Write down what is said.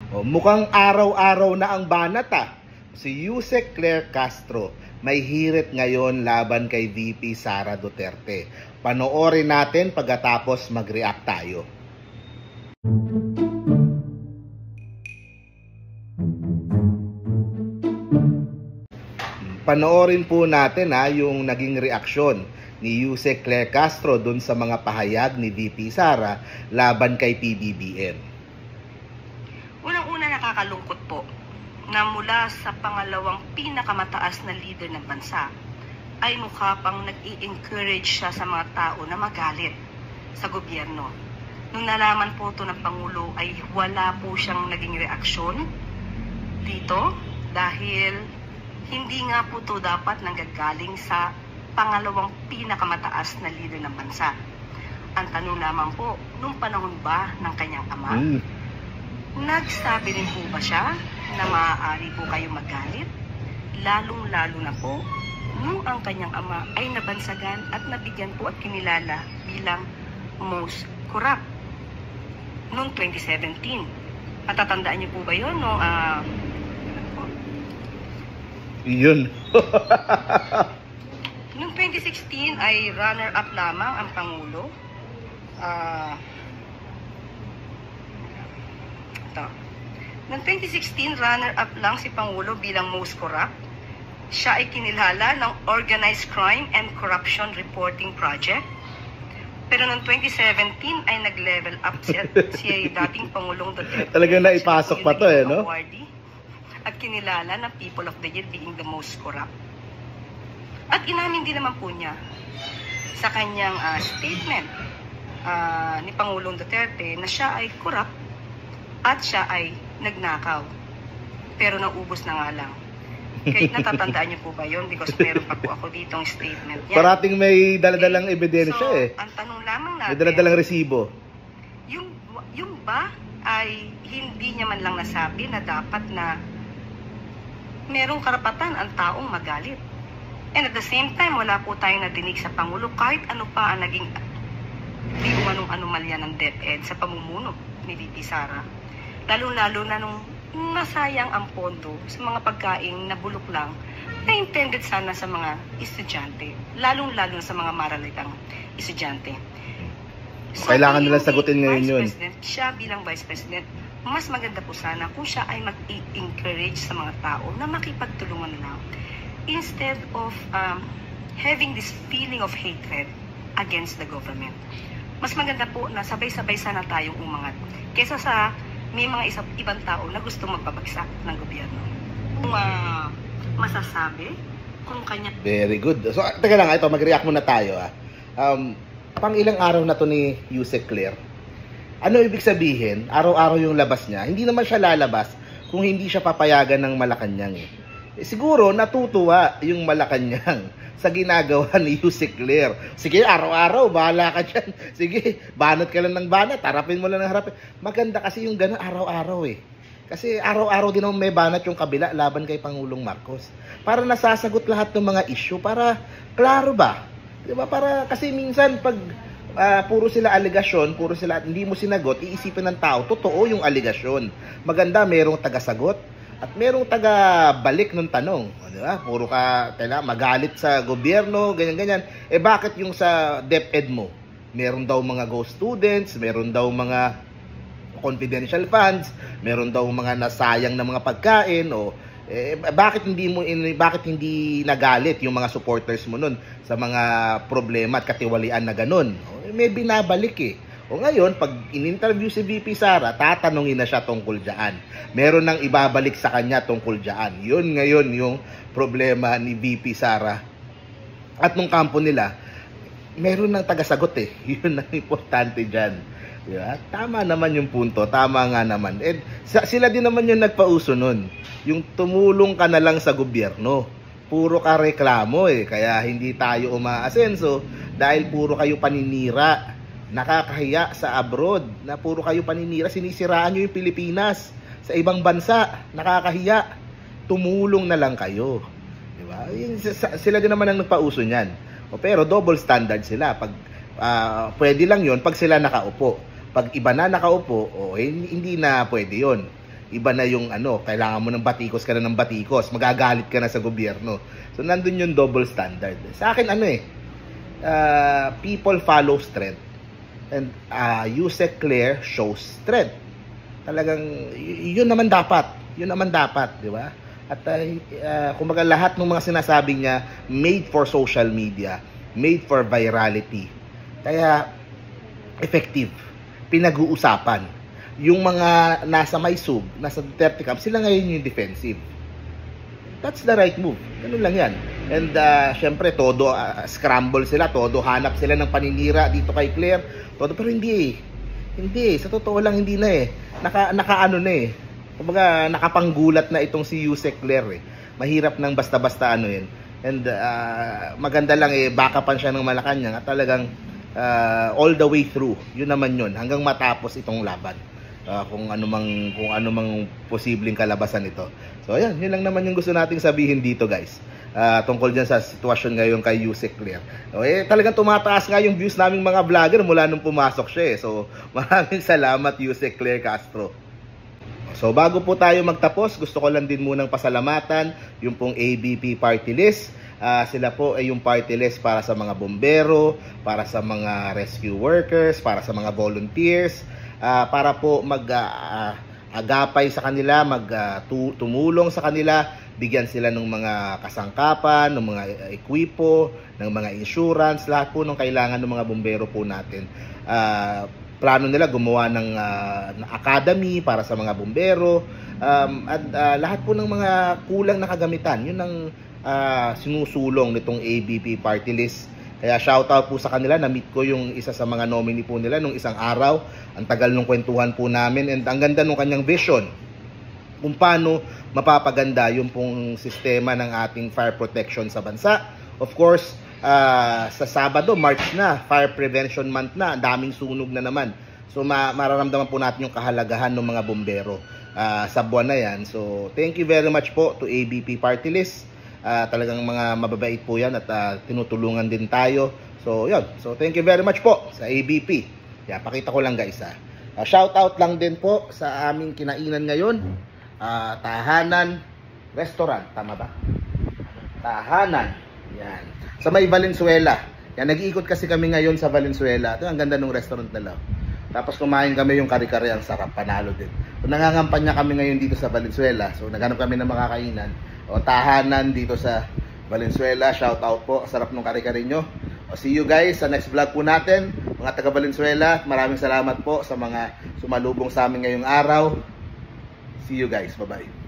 O, mukhang araw-araw na ang banat Si Yusek Claire Castro may hirit ngayon laban kay VP Sara Duterte. Panoorin natin pagkatapos mag-react tayo. Panoorin po natin yung naging reaksyon ni Yusek Claire Castro dun sa mga pahayag ni VP Sara laban kay PBBM. Unang-una, nakakalungkot po na mula sa pangalawang pinakamataas na leader ng bansa ay mukha pang nag-i-encourage siya sa mga tao na magalit sa gobyerno. Nung nalaman po ito ng Pangulo ay wala po siyang naging reaksyon dito dahil hindi nga po ito dapat nanggagaling sa pangalawang pinakamataas na leader ng bansa. Ang tanong lamang po, nung panahon ba ng kanyang ama, nagsabi rin po ba siya na maaari po kayo magalit? Lalong-lalo na po nung ang kanyang ama ay nabansagan at nabigyan po at kinilala bilang most corrupt noong 2017. Matatandaan niyo po ba yun? No? Yun. Noong 2016 ay runner-up lamang ang Pangulo. Noong 2016, runner-up lang si Pangulo bilang most corrupt. Siya ay kinilala ng Organized Crime and Corruption Reporting Project. Pero noong 2017 ay nag-level up siya dating Pangulong Duterte. Talagang naipasok pa to no? Awardee, at kinilala ng People of the Year being the most corrupt. At inamin din naman po niya sa kanyang statement ni Pangulong Duterte na siya ay corrupt at siya ay nagnakaw. Pero naubos na nga lang. Kahit natatandaan niyo po ba yun? Because meron pa po ako ditong statement niya. Parating may daladalang ebidensya ang tanong lamang natin, may daladalang resibo. Yung ba ay hindi niya man lang nasabi na dapat na merong karapatan ang taong magalit. And at the same time, wala po tayong nadinig sa Pangulo kahit ano pa ang naging di umanong anomalya ng DepEd sa pamumuno ni VP Sara. Lalo-lalo na nung nasayang ang pondo sa mga pagkaing nabulok lang na intended sana sa mga estudyante. Lalong-lalo sa mga maralitang estudyante. So, kailangan nila sagutin ngayon yun. Siya bilang Vice President, mas maganda po sana kung siya ay mag-encourage sa mga tao na makipagtulungan lang instead of having this feeling of hatred against the government. Mas maganda po na sabay-sabay sana tayong umangat kesa sa may mga ibang tao na gusto magpabagsak ng gobyerno. Kung masasabi kung kanya... Very good. So, teka lang, ito, mag-react muna tayo. Pang ilang araw na to ni Yusek Claire. Ano ibig sabihin? Araw-araw yung labas niya. Hindi naman siya lalabas kung hindi siya papayagan ng Malacanang. Siguro natutuwa yung Malacanang sa ginagawa ni Yusek Claire. Sige, araw-araw, bahala ka dyan. Sige, banat ka lang ng banat, harapin mo lang ng harapin. Maganda kasi yung gano'n araw-araw Kasi araw-araw din naman may banat yung kabila laban kay Pangulong Marcos. Para nasasagot lahat ng mga issue, para klaro ba? Diba? Para kasi minsan pag puro sila aligasyon, puro sila hindi mo sinagot, iisipin ng tao, totoo yung aligasyon. Maganda merong tagasagot at merong taga-balik ng tanong. Diba? Puro ka magalit sa gobyerno, ganyan-ganyan. Bakit yung sa DepEd mo? Meron daw mga ghost students, meron daw mga confidential funds, meron daw mga nasayang na mga pagkain, bakit hindi nagalit yung mga supporters mo nun sa mga problema at katiwalian na ganun? May binabalik ngayon, pag in-interview si VP Sara, tatanungin na siya tungkol dyan. Meron nang ibabalik sa kanya tungkol dyan. Yun ngayon yung problema ni VP Sara. At nung kampo nila, meron nang tagasagot Yun ang importante dyan. Diba? Tama naman yung punto, tama nga naman. Sila din naman yung nagpauso nun. Yung tumulong ka na lang sa gobyerno. Puro ka reklamo kaya hindi tayo umaasenso dahil puro kayo paninira. Nakakahiya sa abroad na puro kayo paninira, sinisiraan nyo yung Pilipinas sa ibang bansa. Nakakahiya. Tumulong na lang kayo. Diba? Sila din naman ang nagpauso niyan. Pero double standard sila. Pag pwede lang yon pag sila nakaupo. Pag iba na nakaupo, hindi na pwede yon. Iba na yung kailangan mo ng batikos ka na ng batikos, magagalit ka na sa gobyerno. So nandun yung double standard. Sa akin people follow strength, and Yusek Claire shows strength. Talagang yun naman dapat, di ba? At kumbaga lahat ng mga sinasabi niya made for social media, made for virality. Kaya effective, pinag-uusapan. Yung mga nasa Maysug, nasa Duterte camp, sila ngayon yung defensive. That's the right move. Ganun lang yan. And syempre, todo scramble sila, todo hanap sila ng paninira dito kay Claire. Todo, pero hindi. Hindi, sa totoo lang hindi na nakaano na Kumbaga, nakapanggulat na itong si Yusek Claire Mahirap nang basta-basta yun. And maganda lang backupan siya ng Malacanang at talagang all the way through. Yun naman yun, hanggang matapos itong laban. Kung ano mang posibleng kalabasan ito. So ayan, yun lang naman yung gusto nating sabihin dito, guys. Tungkol dyan sa sitwasyon ngayon kay Yusek Claire. Talagang tumataas nga yung views naming mga vlogger mula nung pumasok siya So maraming salamat, Yusek Claire Castro. So bago po tayo magtapos, gusto ko lang din munang pasalamatan yung pong ABP party list. Sila po ay yung party list para sa mga bombero, para sa mga rescue workers, para sa mga volunteers, para po agapay sa kanila, tumulong sa kanila, bigyan sila ng mga kasangkapan, ng mga ekwipo, ng mga insurance, lahat po ng kailangan ng mga bombero po natin. Plano nila gumawa ng academy para sa mga bombero, at lahat po ng mga kulang na kagamitan, yun ang sinusulong nitong ABP party list. Kaya shoutout po sa kanila, na-meet ko yung isa sa mga nominee po nila nung isang araw. Ang tagal nung kwentuhan po namin, and ang ganda nung kanyang vision kung paano mapapaganda yung pong sistema ng ating fire protection sa bansa. Of course, sa Sabado, March na, Fire Prevention Month na, daming sunog na naman. So mararamdaman po natin yung kahalagahan ng mga bombero sa buwan na yan. So thank you very much po to ABP Party List. Talagang mga mababait po yan at tinutulungan din tayo. So yun, so thank you very much po sa ABP. Pakita ko lang, guys. Shout out lang din po sa aming kinainan ngayon, Tahanan Restaurant, tama ba? Tahanan, yan, sa may Valenzuela. Yan, nag-iikot kasi kami ngayon sa Valenzuela. Ito, ang ganda ng restaurant nila. Tapos kumain kami yung kare-kare, ang sarap, panalo din. So nangangampanya kami ngayon dito sa Valenzuela. So naghanap kami ng makakainan. Tahanan dito sa Valenzuela. Shout out po, sarap ng kare-kare nyo. See you guys sa next vlog po natin, mga taga Valenzuela. Maraming salamat po sa mga sumalubong sa amin ngayong araw. See you guys, bye bye.